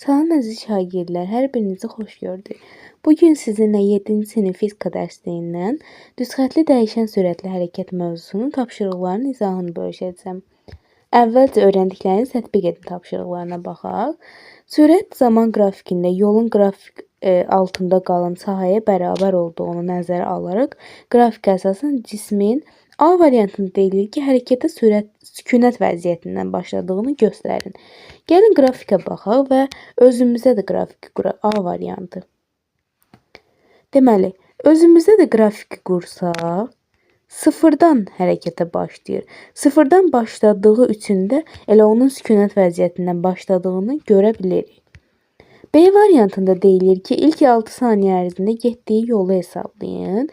Salam əziz şagirdlər, hər birinizi xoş gördük. Bugün sizinlə 7-ci sinif fizika dərsindən düzxətli dəyişən sürətli hərəkət mövzusunun tapşırıqlarının izahını bölüşəcəm. Əvvəlcə öyrəndiklərinizi tətbiq edin tapşırıqlarına baxaq. Sürət zaman qrafikində yolun qrafik altında qalan sahəyə bərabər olduğunu nəzərə alaraq qrafik əsasən cismin A variantında deyilir ki, hərəkətə sükunət vəziyyətindən başladığını göstərin. Gəlin qrafikə baxaq və özümüzdə də qrafik quraq. A variantı. Deməli, özümüzdə də qrafik qursaq, sıfırdan hərəkətə başlayır. Sıfırdan başladığı üçün də elə onun sükunət vəziyyətindən başladığını görə bilirik. B variantında deyilir ki, ilk 6 saniyə ərzində getdiyi yolu hesablayın.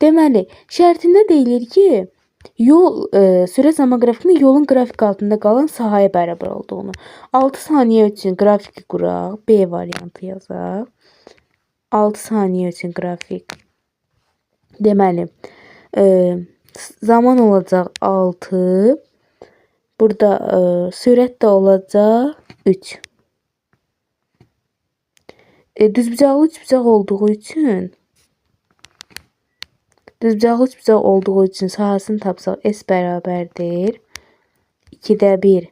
Deməli, şərtində deyilir ki, sürət zaman qrafikində yolun qrafik altında qalan sahəyə bərabər olduğunu. 6 saniyə üçün qrafiki quraq, B variantı yazaq. 6 saniyə üçün qrafik. Deməli, zaman olacaq 6. Burada sürət də olacaq 3. Düzbucaqlı üçbucaq olduğu üçün sahəsini tapsaq S bərabərdir 2-də 1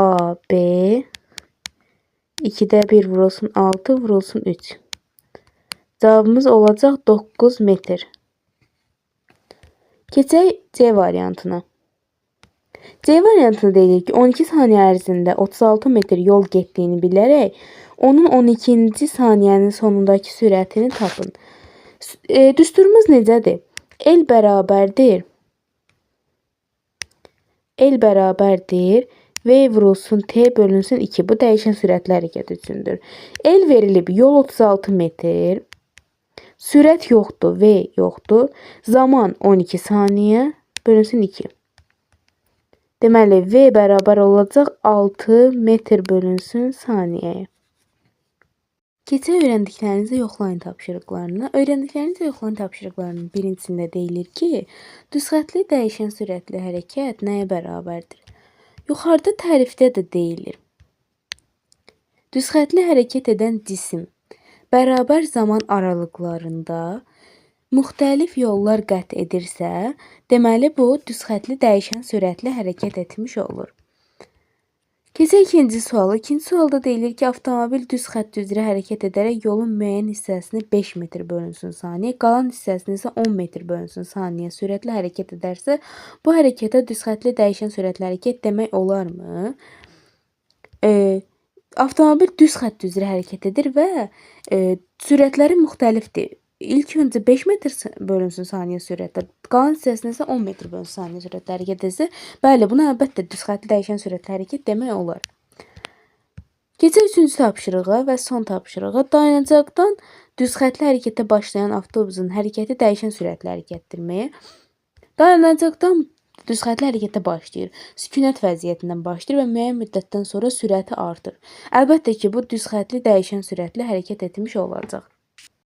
AB, 2-də 1 vurulsun 6 vurulsun 3. Cavabımız olacaq 9 metr. Keçək C variantına. C variantında deyilir ki, 12 saniyə ərzində 36 metr yol getdiyini bilərək, onun 12-ci saniyənin sonundakı sürətini tapın. Düsturumuz necədir? L bərabərdir V vurulsun T bölünsün 2. Bu dəyişən sürətli hərəkət üçündür. L verilib, yol 36 metr. Sürət yoxdur, V yoxdur. Zaman 12 saniyə bölünsün 2. Deməli, V bərabər olacaq 6 metr bölünsün saniyəyə. Keçək öyrəndiklərinizi yoxlayın tapşırıqlarına. Öyrəndiklərinizi yoxlayın tapşırıqlarının birincisində deyilir ki, düzxətli dəyişən sürətli hərəkət nəyə bərabərdir? Yuxarıda tərifdə də deyilir. Düzxətli hərəkət edən cisim bərabər zaman aralıqlarında müxtəlif yollar qət edirsə, deməli bu düzxətli dəyişən sürətli hərəkət etmiş olur. Keçək ikinci suala. İkinci sualda deyilir ki, avtomobil düz xətt üzrə hərəkət edərək yolun müəyyən hissəsini 5 metr bölünsün saniyə, qalan hissəsini isə 10 metr bölünsün saniyə sürətlə hərəkət edərsə, bu hərəkətə düzxətli dəyişən sürətli hərəkət demək olarmı? Avtomobil düz xətt üzrə hərəkət edir və sürətləri müxtəlifdir. İlk öncə 5 metr bölünsün saniyə sürətlə, qalan hissəsini isə 10 metr bölünsün saniyə sürətlə hərəkət etsə, bəli, buna əlbəttə düzxətli dəyişən sürətli hərəkət demək olar. Keçək üçüncü tapşırığa və son tapşırığa. Dayanacaqdan düzxətli hərəkətə başlayan avtobusun hərəkəti dəyişən sürətlə hərəkət etdirməyə. Dayanacaqdan düzxətli hərəkətə başlayır. Sükunət vəziyyətindən başlayır və müəyyən müddətdən sonra sürəti artır. Əlbəttə ki, bu düzxətli dəyişən sürətlə hərəkət etmiş olacaq.